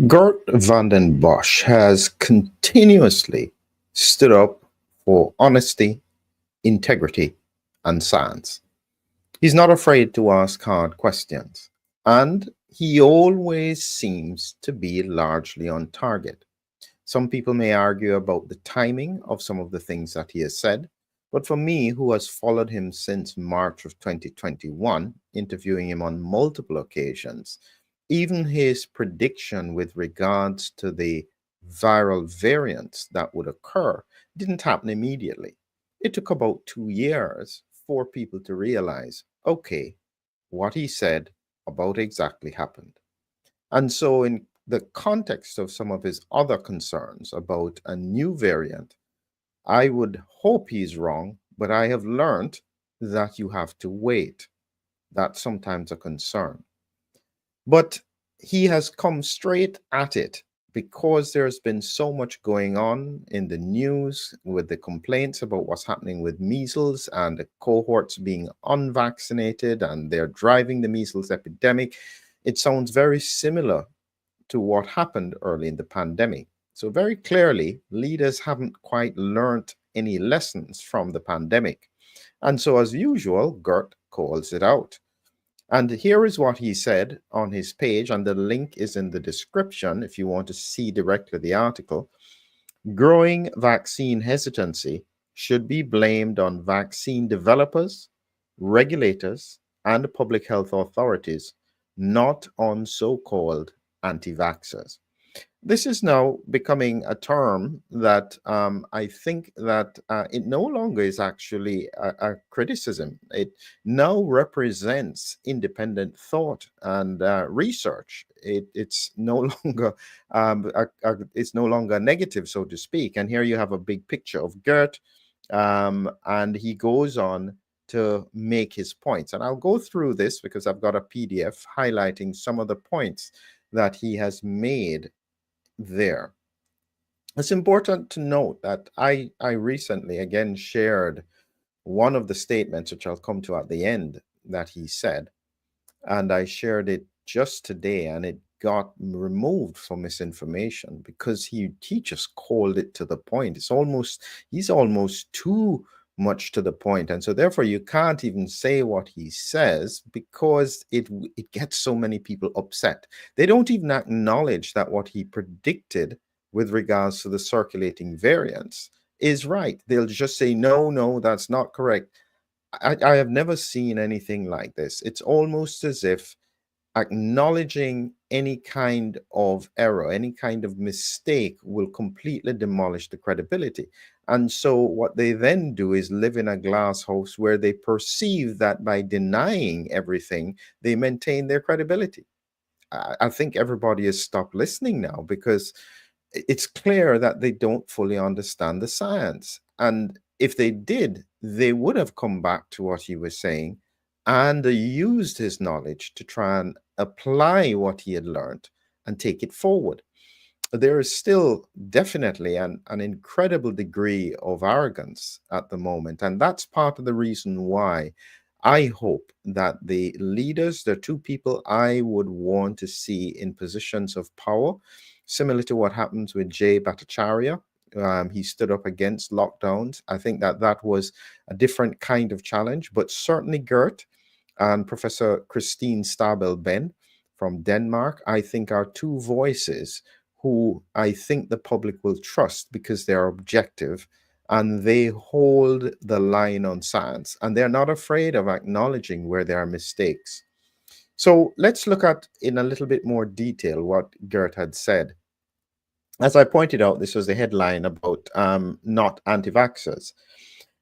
Geert van den Bosch has continuously stood up for honesty, integrity, and science. He's not afraid to ask hard questions, and he always seems to be largely on target. Some people may argue about the timing of some of the things that he has said, but for me, who has followed him since March of 2021, interviewing him on multiple occasions, even his prediction with regards to the viral variants that would occur didn't happen immediately. It took about 2 years for people to realize, okay, what he said about exactly happened. And so, in the context of some of his other concerns about a new variant, I would hope he's wrong, but I have learned that you have to wait. That's sometimes a concern. But he has come straight at it because there's been so much going on in the news with the complaints about what's happening with measles and the cohorts being unvaccinated and they're driving the measles epidemic. It sounds very similar to what happened early in the pandemic. So, very clearly, leaders haven't quite learned any lessons from the pandemic. And so, as usual, Gert calls it out. And here is what he said on his page, and the link is in the description if you want to see directly the article. Growing vaccine hesitancy should be blamed on vaccine developers, regulators, and public health authorities, not on so called anti vaxxers. This is now becoming a term that I think that it no longer is actually a criticism. It now represents independent thought and research. It's no longer it's no longer negative, so to speak. And here you have a big picture of Gert, and he goes on to make his points. And I'll go through this because I've got a PDF highlighting some of the points that he has made there. It's important to note that I recently again shared one of the statements, which I'll come to at the end, that he said, and I shared it just today, and it got removed for misinformation because he just called it to the point. He's almost too much to the point, and so therefore you can't even say what he says because it gets so many people upset. They don't even acknowledge that what he predicted with regards to the circulating variants is right. They'll just say no, no, that's not correct. I have never seen anything like this. It's almost as if acknowledging any kind of error, any kind of mistake will completely demolish the credibility. And so, what they then do is live in a glass house where they perceive that by denying everything, they maintain their credibility. I think everybody has stopped listening now because it's clear that they don't fully understand the science. And if they did, they would have come back to what he was saying and used his knowledge to try and apply what he had learned and take it forward. There is still definitely an incredible degree of arrogance at the moment. And that's part of the reason why I hope that the leaders, the two people I would want to see in positions of power, similar to what happens with Jay Bhattacharya. He stood up against lockdowns. I think that that was a different kind of challenge, but certainly Gert and Professor Christine Stabel Ben from Denmark, I think, are two voices who I think the public will trust because they're objective and they hold the line on science and they're not afraid of acknowledging where there are mistakes. So let's look at in a little bit more detail what Gert had said. As I pointed out, this was the headline about not anti vaxxers.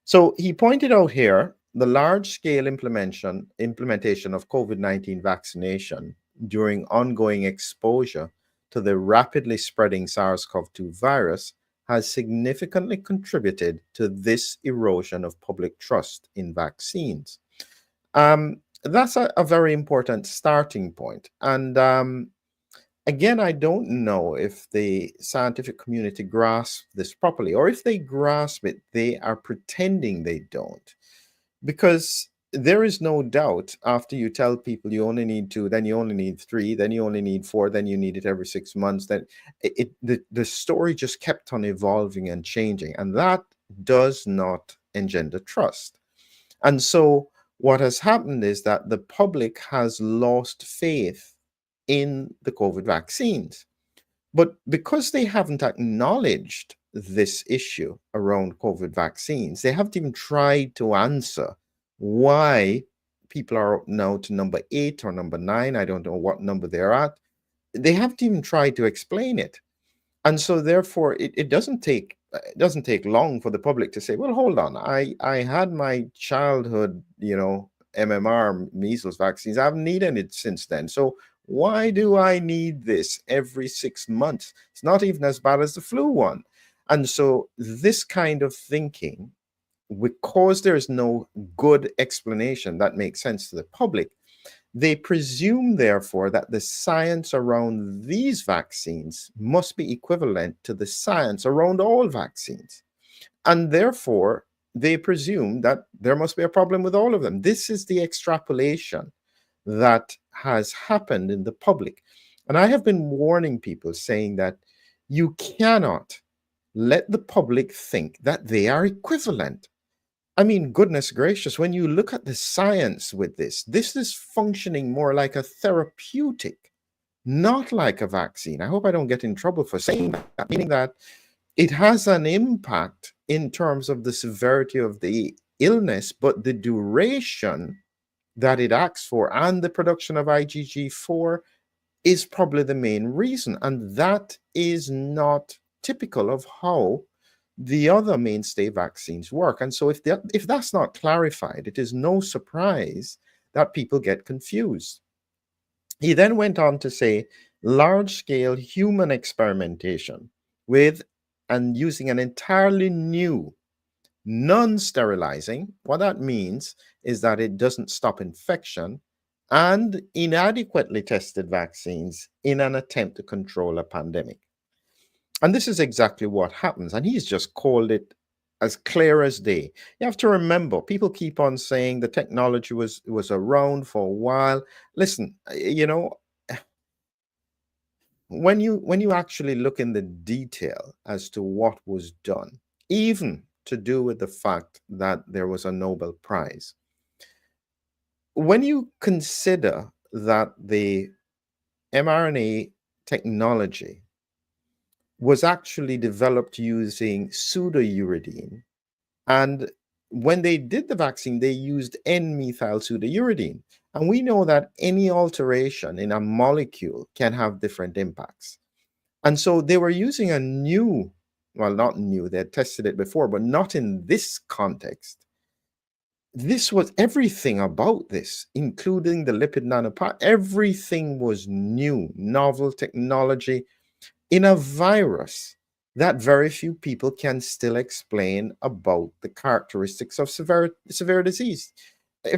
So he pointed out here the large scale implementation of COVID 19 vaccination during ongoing exposure to the rapidly spreading SARS-CoV-2 virus has significantly contributed to this erosion of public trust in vaccines. That's a very important starting point. And again, I don't know if the scientific community grasps this properly, or if they grasp it, they are pretending they don't. Because there is no doubt after you tell people you only need two, then you only need three, then you only need four, then you need it every 6 months, then the story just kept on evolving and changing. And that does not engender trust. And so what has happened is that the public has lost faith in the COVID vaccines. But because they haven't acknowledged this issue around COVID vaccines, they haven't even tried to answer why people are up now to number 8 or number 9. I don't know what number they're at. They haven't even tried to explain it. And so therefore it doesn't take long for the public to say, well, hold on, I had my childhood, MMR measles vaccines. I haven't needed it since then. So why do I need this every 6 months? It's not even as bad as the flu one. And so this kind of thinking, because there's no good explanation that makes sense to the public, they presume, therefore, that the science around these vaccines must be equivalent to the science around all vaccines. And therefore, they presume that there must be a problem with all of them. This is the extrapolation that has happened in the public. And I have been warning people, saying that you cannot let the public think that they are equivalent. I mean, goodness gracious, when you look at the science with this is functioning more like a therapeutic, not like a vaccine. I hope I don't get in trouble for saying that, meaning that it has an impact in terms of the severity of the illness, but the duration that it acts for and the production of IgG4 is probably the main reason. And that is not typical of how the other mainstay vaccines work. And so if that's not clarified, it is no surprise that people get confused. He then went on to say large-scale human experimentation with and using an entirely new non-sterilizing. What that means is that it doesn't stop infection, and inadequately tested vaccines in an attempt to control a pandemic. And this is exactly what happens. And he's just called it as clear as day. You have to remember, people keep on saying the technology was around for a while. Listen, when you actually look in the detail as to what was done, even to do with the fact that there was a Nobel Prize, when you consider that the mRNA technology was actually developed using pseudouridine, and when they did the vaccine, they used N-methyl pseudouridine. And we know that any alteration in a molecule can have different impacts. And so they were using a new, well, not new, they had tested it before, but not in this context. This was everything about this, including the lipid nanoparticle. Everything was new, novel technology in a virus that very few people can still explain about the characteristics of severe disease.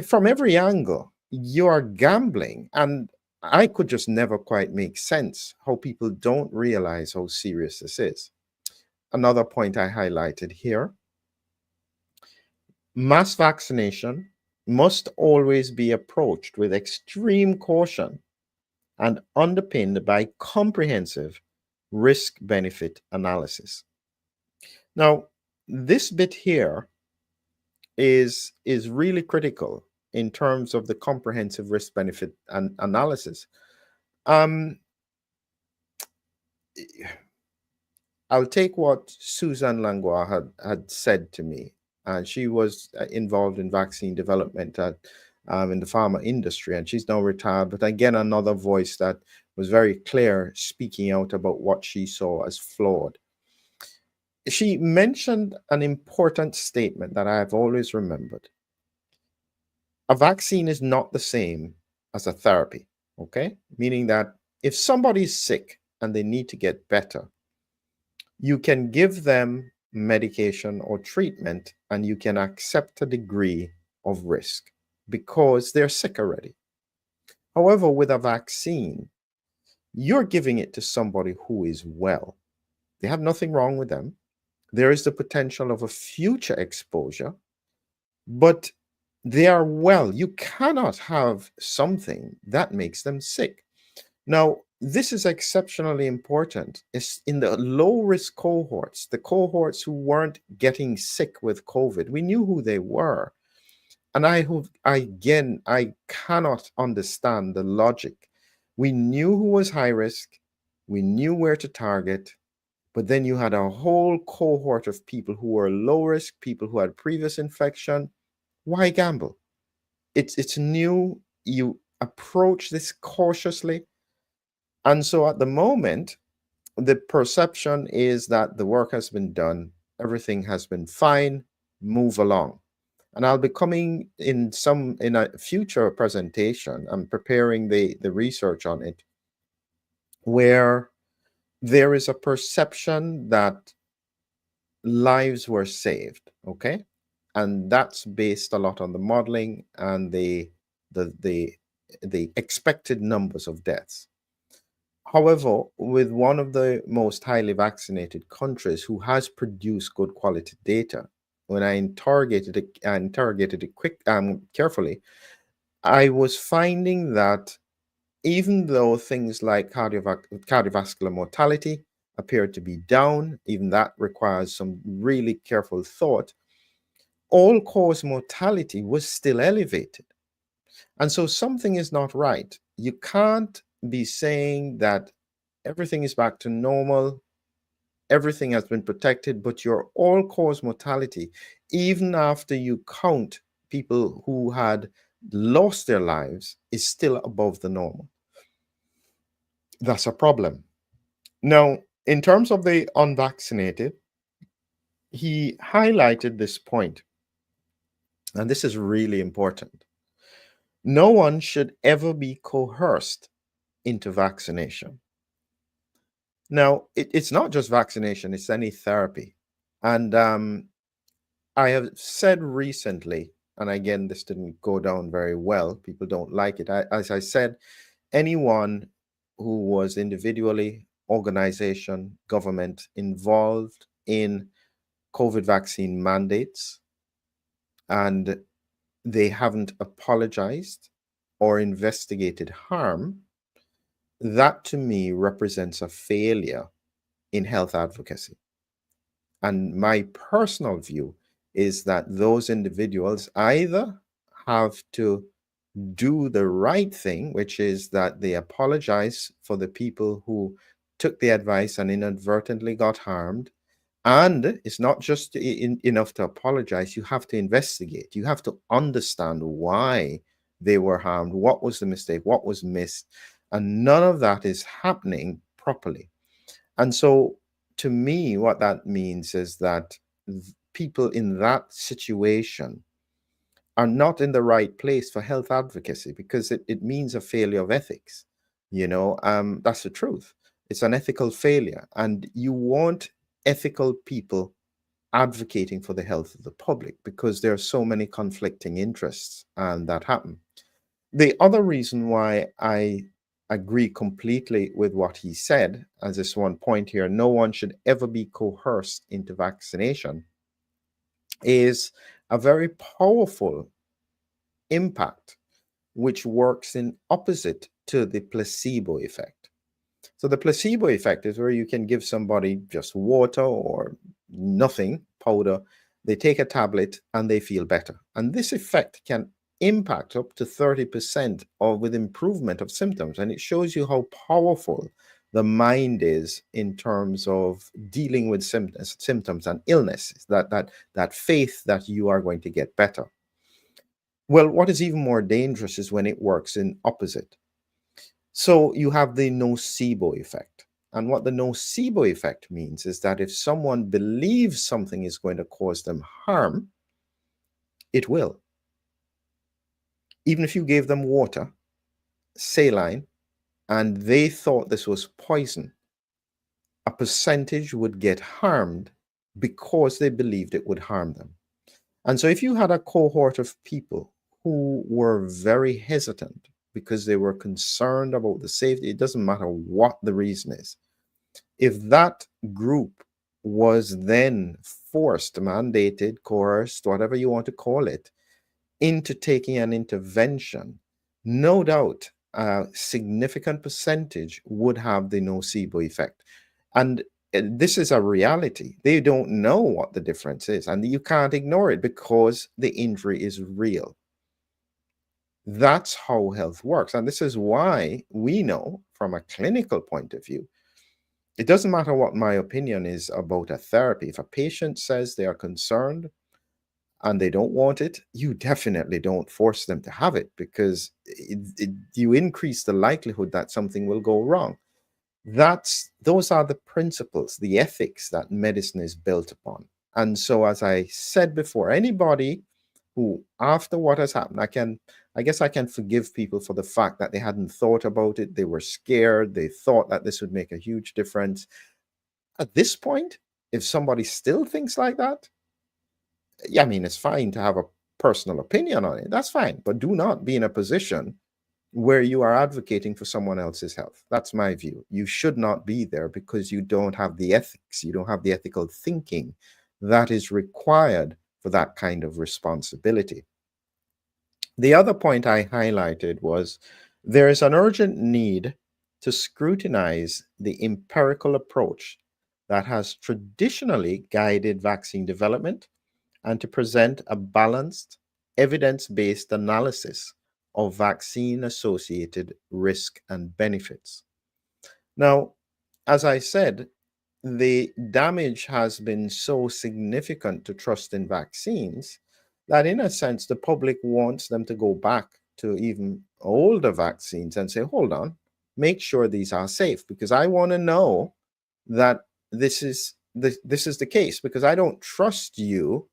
From every angle, you are gambling. And I could just never quite make sense how people don't realize how serious this is. Another point I highlighted here: mass vaccination must always be approached with extreme caution and underpinned by comprehensive risk-benefit analysis. Now, this bit here is really critical in terms of the comprehensive risk-benefit analysis. I'll take what Susan Langlois had said to me, and she was involved in vaccine development in the pharma industry, and she's now retired. But again, another voice that was very clear, speaking out about what she saw as flawed. She mentioned an important statement that I have always remembered. A vaccine is not the same as a therapy, okay? Meaning that if somebody's sick and they need to get better, you can give them medication or treatment and you can accept a degree of risk because they're sick already. However, with a vaccine, you're giving it to somebody who is well. They have nothing wrong with them. There is the potential of a future exposure, but They are well. You cannot have something that makes them sick. Now, this is exceptionally important. It's in the low risk cohorts, the cohorts who weren't getting sick with COVID. We knew who they were. And I cannot understand the logic. We knew who was high risk, we knew where to target, but then you had a whole cohort of people who were low risk, people who had previous infection. Why gamble? It's new. You approach this cautiously. And so at the moment, the perception is that the work has been done, everything has been fine, move along. And I'll be coming in a future presentation. I'm preparing the research on it, where there is a perception that lives were saved. Okay. And that's based a lot on the modeling and the the the expected numbers of deaths. However, with one of the most highly vaccinated countries who has produced good quality data, when I interrogated it carefully, I was finding that even though things like cardiovascular mortality appear to be down, even that requires some really careful thought, all cause mortality was still elevated. And so something is not right. You can't be saying that everything is back to normal, everything has been protected, but your all cause mortality, even after you count people who had lost their lives, is still above the normal. That's a problem. Now, in terms of the unvaccinated, he highlighted this point, and this is really important. No one should ever be coerced into vaccination. Now, it's not just vaccination, it's any therapy. And I have said recently, and again, this didn't go down very well, people don't like it. As I said, anyone who was individually, organization, government involved in COVID vaccine mandates and they haven't apologized or investigated harm, that to me represents a failure in health advocacy. And my personal view is that those individuals either have to do the right thing, which is that they apologize for the people who took the advice and inadvertently got harmed. And it's not just enough to apologize, you have to investigate. You have to understand why they were harmed, what was the mistake, what was missed. And none of that is happening properly. And so, to me, what that means is that people in that situation are not in the right place for health advocacy because it means a failure of ethics. That's the truth. It's an ethical failure. And you want ethical people advocating for the health of the public because there are so many conflicting interests and that happen. The other reason why I agree completely with what he said, as this one point here, no one should ever be coerced into vaccination, is a very powerful impact which works in opposite to the placebo effect. So the placebo effect is where you can give somebody just water or nothing, powder, they take a tablet and they feel better. And this effect can impact up to 30% or with improvement of symptoms. And it shows you how powerful the mind is in terms of dealing with symptoms and illnesses, that faith that you are going to get better. Well, what is even more dangerous is when it works in opposite. So you have the nocebo effect. And what the nocebo effect means is that if someone believes something is going to cause them harm, it will. Even if you gave them water, saline, and they thought this was poison, a percentage would get harmed because they believed it would harm them. And so if you had a cohort of people who were very hesitant because they were concerned about the safety, it doesn't matter what the reason is. If that group was then forced, mandated, coerced, whatever you want to call it, into taking an intervention, no doubt a significant percentage would have the nocebo effect. And this is a reality. They don't know what the difference is, and you can't ignore it because the injury is real. That's how health works. And this is why we know from a clinical point of view, it doesn't matter what my opinion is about a therapy. If a patient says they are concerned and they don't want it, you definitely don't force them to have it, because you increase the likelihood that something will go wrong. Those are the principles, the ethics that medicine is built upon. And so, as I said before, anybody who, after what has happened, I guess I can forgive people for the fact that they hadn't thought about it. They were scared. They thought that this would make a huge difference. At this point, if somebody still thinks like that, yeah, I mean, it's fine to have a personal opinion on it. That's fine. But do not be in a position where you are advocating for someone else's health. That's my view. You should not be there because you don't have the ethics, you don't have the ethical thinking that is required for that kind of responsibility. The other point I highlighted was there is an urgent need to scrutinize the empirical approach that has traditionally guided vaccine development and to present a balanced, evidence based analysis of vaccine associated risk and benefits. Now, as I said, the damage has been so significant to trust in vaccines that, in a sense, the public wants them to go back to even older vaccines and say, hold on, make sure these are safe, because I want to know that this is the case, because I don't trust you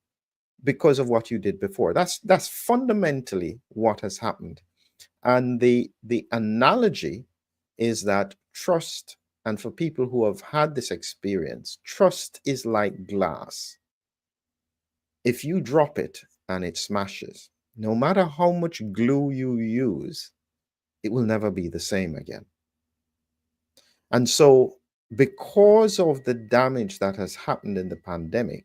because of what you did before. That's fundamentally what has happened. And the analogy is that trust, and for people who have had this experience, trust is like glass. If you drop it and it smashes, no matter how much glue you use, it will never be the same again. And so, because of the damage that has happened in the pandemic,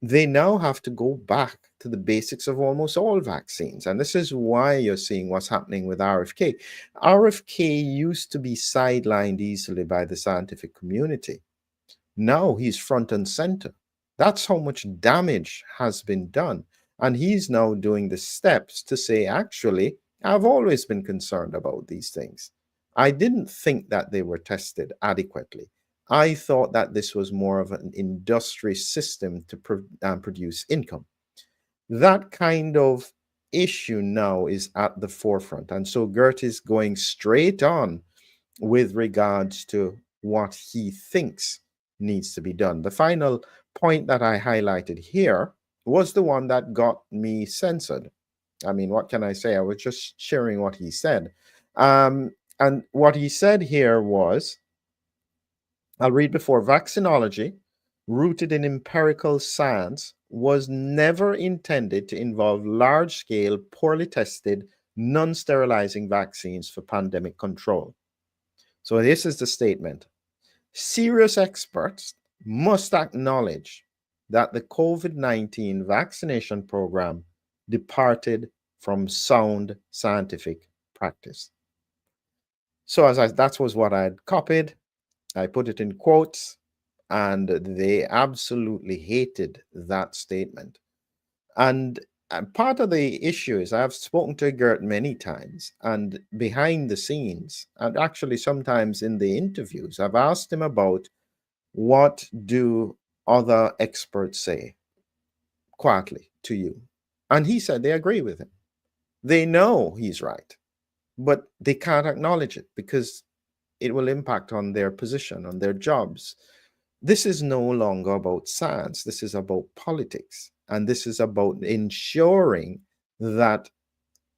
they now have to go back to the basics of almost all vaccines. And this is why you're seeing what's happening with RFK. RFK used to be sidelined easily by the scientific community. Now he's front and center. That's how much damage has been done. And he's now doing the steps to say, actually, I've always been concerned about these things. I didn't think that they were tested adequately. I thought that this was more of an industry system to produce income. That kind of issue now is at the forefront. And so Geert is going straight on with regards to what he thinks needs to be done. The final point that I highlighted here was the one that got me censored. I mean, what can I say? I was just sharing what he said. And what he said here was, I'll read before: vaccinology, rooted in empirical science, was never intended to involve large scale, poorly tested, non sterilizing vaccines for pandemic control. So, this is the statement. Serious experts must acknowledge that the COVID-19 vaccination program departed from sound scientific practice. So, that was what I had copied. I put it in quotes, and they absolutely hated that statement. And part of the issue is I've spoken to Geert many times, and behind the scenes, and actually sometimes in the interviews, I've asked him about what do other experts say quietly to you. And he said they agree with him. They know he's right, but they can't acknowledge it because it will impact on their position, on their jobs. This is no longer about science. This is about politics. And this is about ensuring that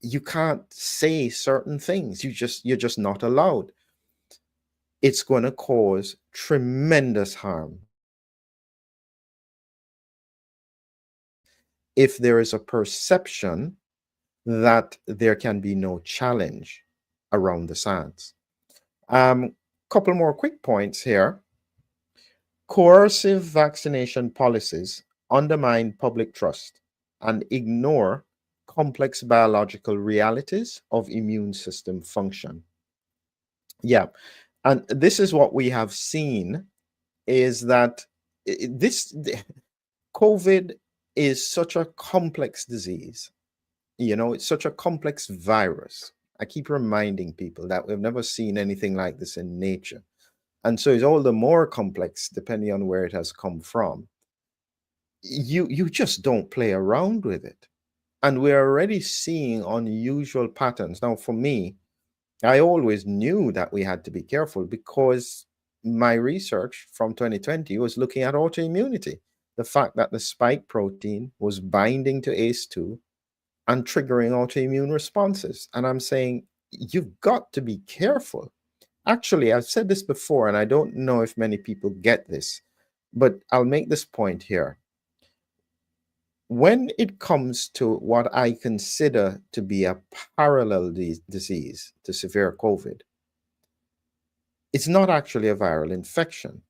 you can't say certain things. You're just not allowed. It's going to cause tremendous harm if there is a perception that there can be no challenge around the science. Couple more quick points here. Coercive vaccination policies undermine public trust and ignore complex biological realities of immune system function. Yeah. And this is what we have seen is that this COVID is such a complex disease. It's such a complex virus. I keep reminding people that we've never seen anything like this in nature. And so it's all the more complex depending on where it has come from. You just don't play around with it. And we're already seeing unusual patterns. Now, for me, I always knew that we had to be careful because my research from 2020 was looking at autoimmunity. The fact that the spike protein was binding to ACE2 and triggering autoimmune responses. And I'm saying, you've got to be careful. Actually, I've said this before, and I don't know if many people get this, but I'll make this point here. When it comes to what I consider to be a parallel disease to severe COVID, it's not actually a viral infection.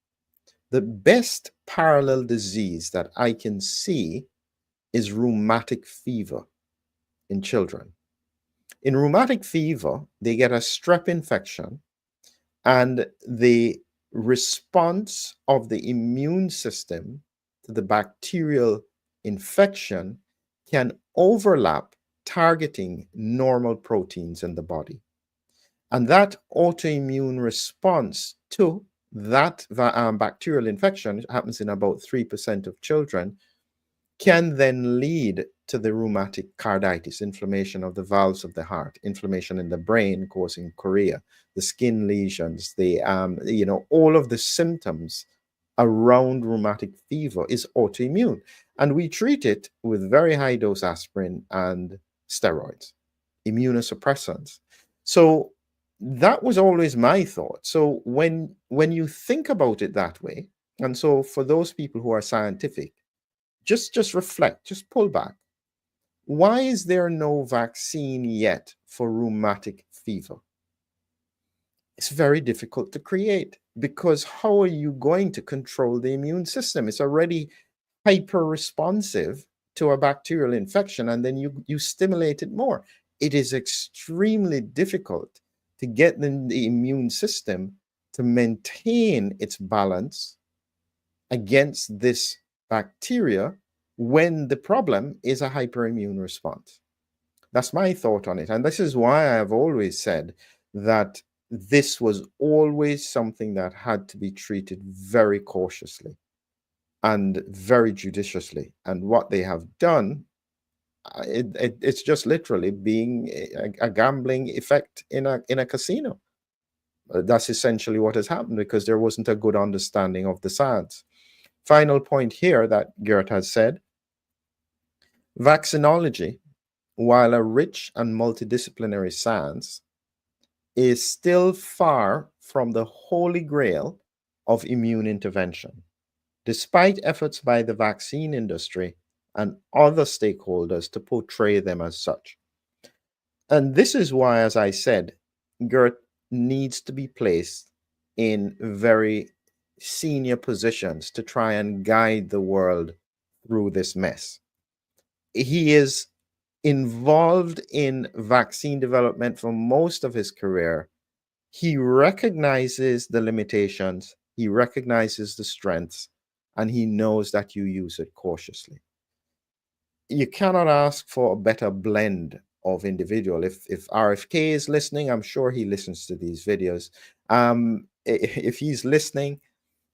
The best parallel disease that I can see is rheumatic fever in children. In rheumatic fever, they get a strep infection, and the response of the immune system to the bacterial infection can overlap targeting normal proteins in the body. And that autoimmune response to that bacterial infection, it happens in about 3% of children, can then lead to the rheumatic carditis, inflammation of the valves of the heart, inflammation in the brain causing chorea, the skin lesions, all of the symptoms around rheumatic fever is autoimmune. And we treat it with very high dose aspirin and steroids, immunosuppressants. So that was always my thought. So when you think about it that way, and so for those people who are scientific, just reflect, just pull back. Why is there no vaccine yet for rheumatic fever? It's very difficult to create because how are you going to control the immune system? It's already hyper responsive to a bacterial infection, and then you stimulate it more. It is extremely difficult to get the immune system to maintain its balance against this bacteria when the problem is a hyperimmune response. That's my thought on it. And this is why I have always said that this was always something that had to be treated very cautiously and very judiciously. And what they have done, it's just literally being a gambling effect in a casino. That's essentially what has happened because there wasn't a good understanding of the science. Final point here that Geert has said, vaccinology, while a rich and multidisciplinary science, is still far from the holy grail of immune intervention, despite efforts by the vaccine industry and other stakeholders to portray them as such. And this is why, as I said, Geert needs to be placed in very senior positions to try and guide the world through this mess. He is involved in vaccine development for most of his career. He recognizes the limitations, he recognizes the strengths, and he knows that you use it cautiously. You cannot ask for a better blend of individual. If RFK is listening, I'm sure he listens to these videos. If he's listening,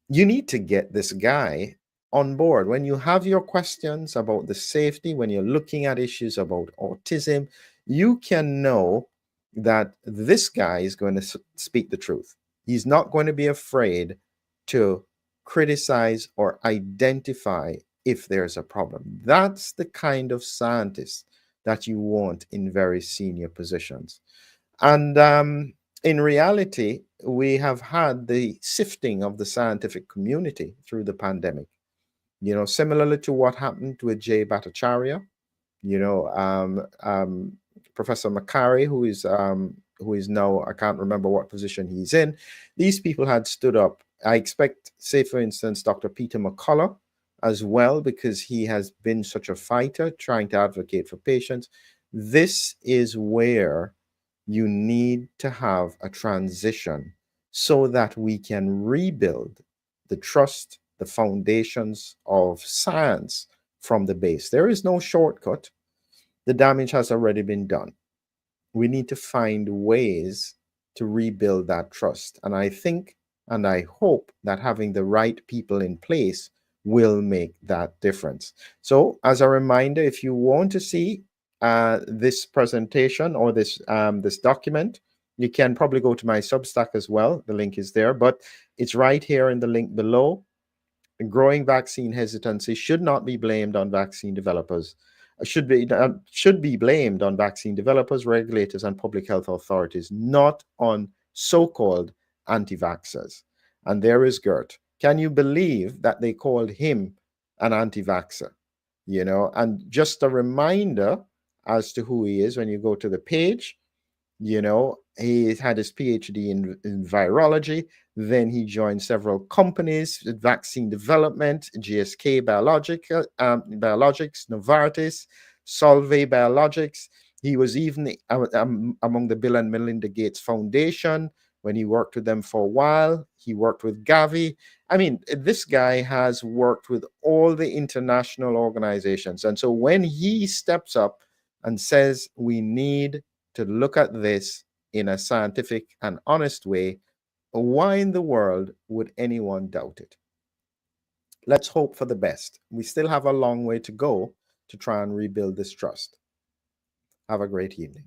you need to get this guy on board. When you have your questions about the safety, when you're looking at issues about autism, you can know that this guy is going to speak the truth. He's not going to be afraid to criticize or identify if there's a problem. That's the kind of scientist that you want in very senior positions. And in reality, we have had the sifting of the scientific community through the pandemic, similarly to what happened with Jay Bhattacharya, Professor Makari, who is now, I can't remember what position he's in. These people had stood up. I expect, say, for instance, Dr. Peter McCullough as well, because he has been such a fighter trying to advocate for patients. This is where you need to have a transition so that we can rebuild the trust, the foundations of science from the base. There is no shortcut. The damage has already been done. We need to find ways to rebuild that trust. And I think and I hope that having the right people in place will make that difference. So, as a reminder, if you want to see this presentation or this document, you can probably go to my Substack as well. The link is there, but it's right here in the link below. Growing vaccine hesitancy should not be blamed on vaccine developers. Should be blamed on vaccine developers, regulators, and public health authorities, not on so-called anti-vaxxers. And there is Geert. Can you believe that they called him an anti-vaxxer? You know, and just a reminder as to who he is when you go to the page. You know, he had his PhD in virology. Then he joined several companies, vaccine development, GSK Biologics, Novartis, Solvay Biologics. He was even among the Bill and Melinda Gates Foundation when he worked with them for a while. He worked with Gavi. I mean, this guy has worked with all the international organizations. And so when he steps up and says we need to look at this in a scientific and honest way, why in the world would anyone doubt it? Let's hope for the best. We still have a long way to go to try and rebuild this trust. Have a great evening.